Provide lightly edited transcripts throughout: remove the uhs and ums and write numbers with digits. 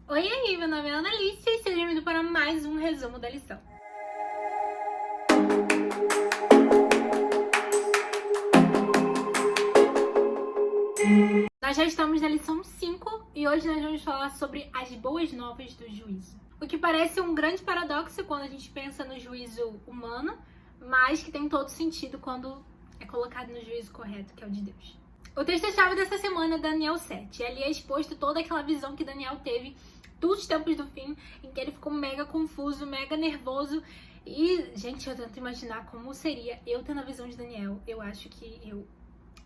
Oi aí, meu nome é Ana Alice e seja bem-vindo para mais um resumo da lição. Nós já estamos na lição 5 e hoje nós vamos falar sobre as boas novas do juízo. O que parece um grande paradoxo quando a gente pensa no juízo humano, mas que tem todo sentido quando é colocado no juízo correto, que é o de Deus. O texto-chave dessa semana é Daniel 7, e ali é exposto toda aquela visão que Daniel teve dos tempos do fim, em que ele ficou mega confuso, mega nervoso. E, gente, eu tento imaginar como seria eu tendo a visão de Daniel. Eu acho que eu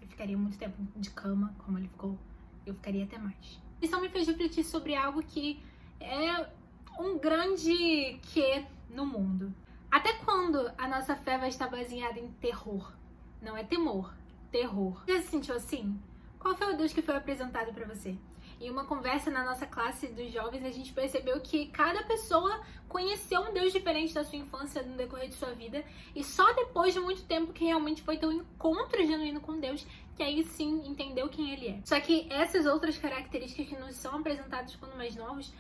ficaria muito tempo de cama, como ele ficou. Eu ficaria até mais. Isso me fez refletir sobre algo que é um grande quê no mundo. Até quando a nossa fé vai estar baseada em terror? Não é temor, terror. Já se sentiu assim? Qual foi o Deus que foi apresentado para você? Em uma conversa na nossa classe dos jovens, a gente percebeu que cada pessoa conheceu um Deus diferente da sua infância, no decorrer de sua vida, e só depois de muito tempo que realmente foi ter um encontro genuíno com Deus, que aí sim entendeu quem Ele é. Só que essas outras características que nos são apresentadas quando mais novos,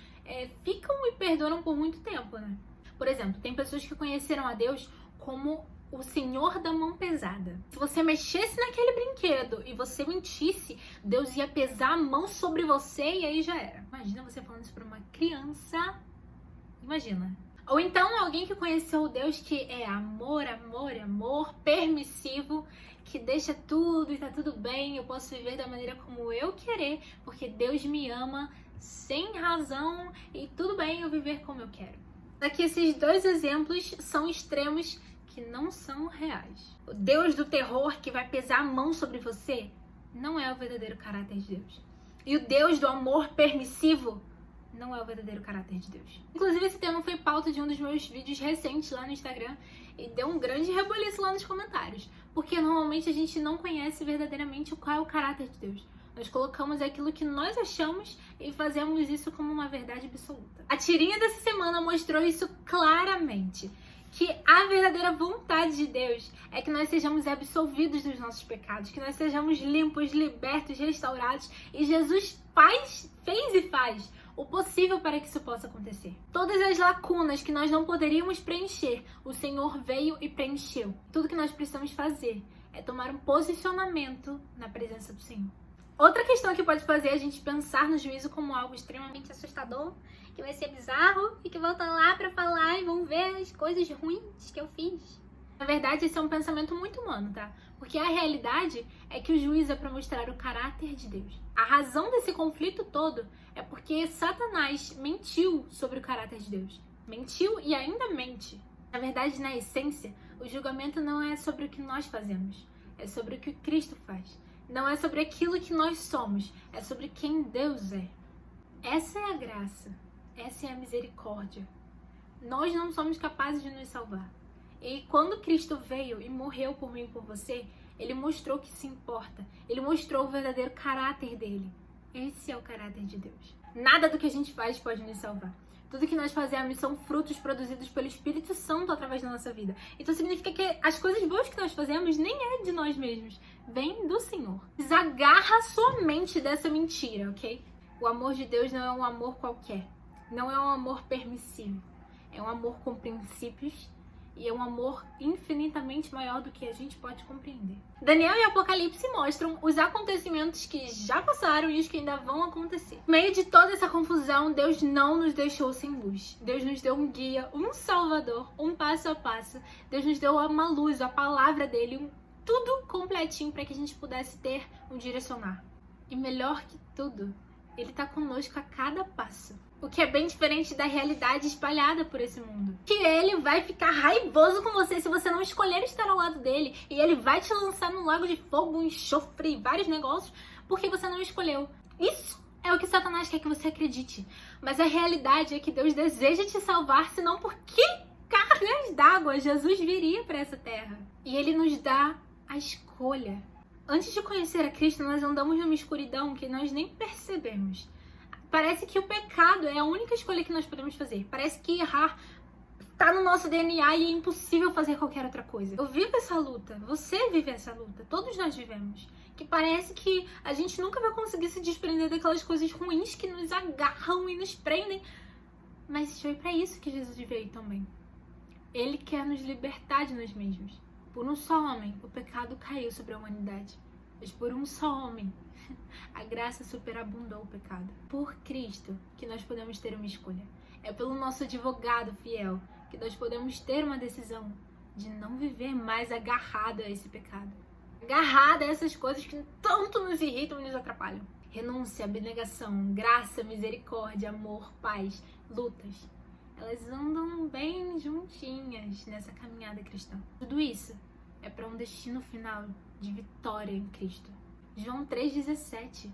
ficam e perduram por muito tempo, né? Por exemplo, tem pessoas que conheceram a Deus como o senhor da mão pesada. Se você mexesse naquele brinquedo e você mentisse, Deus ia pesar a mão sobre você e aí já era. Imagina você falando isso pra uma criança. Imagina. Ou então alguém que conheceu o Deus que é amor, amor, amor, permissivo, que deixa tudo e tá tudo bem, eu posso viver da maneira como eu querer, porque Deus me ama sem razão e tudo bem eu viver como eu quero. Aqui esses dois exemplos são extremos que não são reais. O Deus do terror que vai pesar a mão sobre você não é o verdadeiro caráter de Deus. E o Deus do amor permissivo não é o verdadeiro caráter de Deus. Inclusive, esse tema foi pauta de um dos meus vídeos recentes lá no Instagram e deu um grande reboliço lá nos comentários. Porque normalmente a gente não conhece verdadeiramente qual é o caráter de Deus. Nós colocamos aquilo que nós achamos e fazemos isso como uma verdade absoluta. A tirinha dessa semana mostrou isso claramente. Que a verdadeira vontade de Deus é que nós sejamos absolvidos dos nossos pecados, que nós sejamos limpos, libertos, restaurados, e Jesus fez e faz o possível para que isso possa acontecer. Todas as lacunas que nós não poderíamos preencher, o Senhor veio e preencheu. Tudo que nós precisamos fazer é tomar um posicionamento na presença do Senhor. Outra questão que pode fazer a gente pensar no juízo como algo extremamente assustador, que vai ser bizarro e que vão estar lá pra falar e vão ver as coisas ruins que eu fiz. Na verdade, esse é um pensamento muito humano, tá? Porque a realidade é que o juízo é pra mostrar o caráter de Deus. A razão desse conflito todo é porque Satanás mentiu sobre o caráter de Deus. Mentiu e ainda mente. Na verdade, na essência, o julgamento não é sobre o que nós fazemos, é sobre o que Cristo faz. Não é sobre aquilo que nós somos, é sobre quem Deus é. Essa é a graça, essa é a misericórdia. Nós não somos capazes de nos salvar. E quando Cristo veio e morreu por mim e por você, Ele mostrou que se importa. Ele mostrou o verdadeiro caráter dele. Esse é o caráter de Deus. Nada do que a gente faz pode nos salvar. Tudo que nós fazemos são frutos produzidos pelo Espírito Santo através da nossa vida. Então significa que as coisas boas que nós fazemos nem é de nós mesmos, vem do Senhor. Desagarra sua mente dessa mentira, ok? O amor de Deus não é um amor qualquer. Não é um amor permissivo. É um amor com princípios e é um amor infinitamente maior do que a gente pode compreender. Daniel e Apocalipse mostram os acontecimentos que já passaram e os que ainda vão acontecer. No meio de toda essa confusão, Deus não nos deixou sem luz. Deus nos deu um guia, um salvador, um passo a passo. Deus nos deu uma luz, a palavra dele, tudo completinho para que a gente pudesse ter um direcionar. E melhor que tudo, Ele está conosco a cada passo. O que é bem diferente da realidade espalhada por esse mundo. Que Ele vai ficar raivoso com você se você não escolher estar ao lado dele. E Ele vai te lançar num lago de fogo, enxofre e vários negócios porque você não escolheu. Isso é o que Satanás quer que você acredite. Mas a realidade é que Deus deseja te salvar, senão por que cargas d'água Jesus viria para essa terra? E Ele nos dá a escolha. Antes de conhecer a Cristo, nós andamos numa escuridão que nós nem percebemos. Parece que o pecado é a única escolha que nós podemos fazer. Parece que errar tá no nosso DNA e é impossível fazer qualquer outra coisa. Eu vivo essa luta, você vive essa luta, todos nós vivemos. que parece que a gente nunca vai conseguir se desprender daquelas coisas ruins que nos agarram e nos prendem. Mas foi para isso que Jesus veio também. Ele quer nos libertar de nós mesmos. Por um só homem, o pecado caiu sobre a humanidade. Mas por um só homem, a graça superabundou o pecado. Por Cristo que nós podemos ter uma escolha. É pelo nosso advogado fiel que nós podemos ter uma decisão de não viver mais agarrado a esse pecado. Agarrado a essas coisas que tanto nos irritam e nos atrapalham. Renúncia, abnegação, graça, misericórdia, amor, paz, lutas. Elas andam bem juntinhas nessa caminhada cristã. Tudo isso é para um destino final de vitória em Cristo. João 3,17.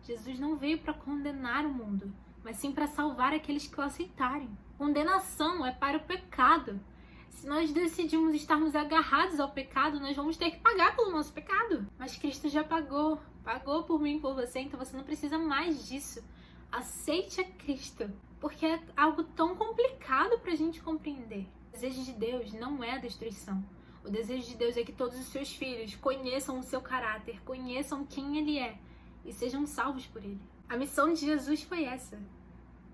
Jesus não veio para condenar o mundo, mas sim para salvar aqueles que o aceitarem. Condenação é para o pecado. Se nós decidimos estarmos agarrados ao pecado, nós vamos ter que pagar pelo nosso pecado. Mas Cristo já pagou por mim, por você, então você não precisa mais disso. Aceite a Cristo, porque é algo tão complicado pra gente compreender. O desejo de Deus não é a destruição. O desejo de Deus é que todos os seus filhos conheçam o seu caráter, conheçam quem Ele é e sejam salvos por Ele. A missão de Jesus foi essa.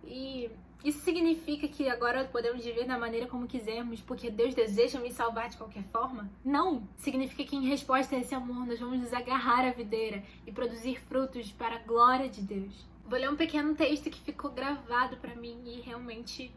E isso significa que agora podemos viver da maneira como quisermos, porque Deus deseja me salvar de qualquer forma? Não! Significa que em resposta a esse amor nós vamos nos agarrar à videira e produzir frutos para a glória de Deus. Vou ler um pequeno texto que ficou gravado pra mim e realmente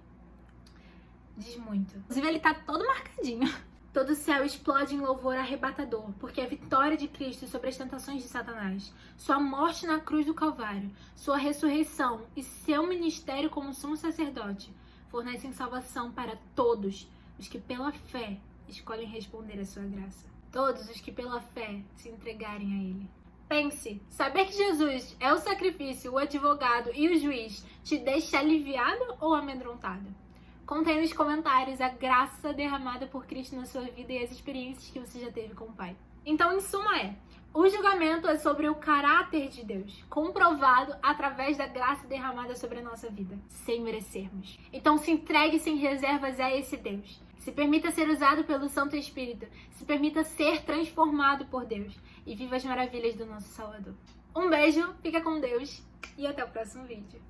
diz muito. Inclusive ele tá todo marcadinho. Todo o céu explode em louvor arrebatador, porque a vitória de Cristo sobre as tentações de Satanás, sua morte na cruz do Calvário, sua ressurreição e seu ministério como sumo sacerdote fornecem salvação para todos os que pela fé escolhem responder à sua graça. Todos os que pela fé se entregarem a Ele. Pense, saber que Jesus é o sacrifício, o advogado e o juiz te deixa aliviado ou amedrontado? Conte aí nos comentários a graça derramada por Cristo na sua vida e as experiências que você já teve com o Pai. Então, em suma, o julgamento é sobre o caráter de Deus, comprovado através da graça derramada sobre a nossa vida, sem merecermos. Então, se entregue sem reservas a esse Deus. Se permita ser usado pelo Santo Espírito. Se permita ser transformado por Deus. E viva as maravilhas do nosso Salvador. Um beijo, fica com Deus e até o próximo vídeo.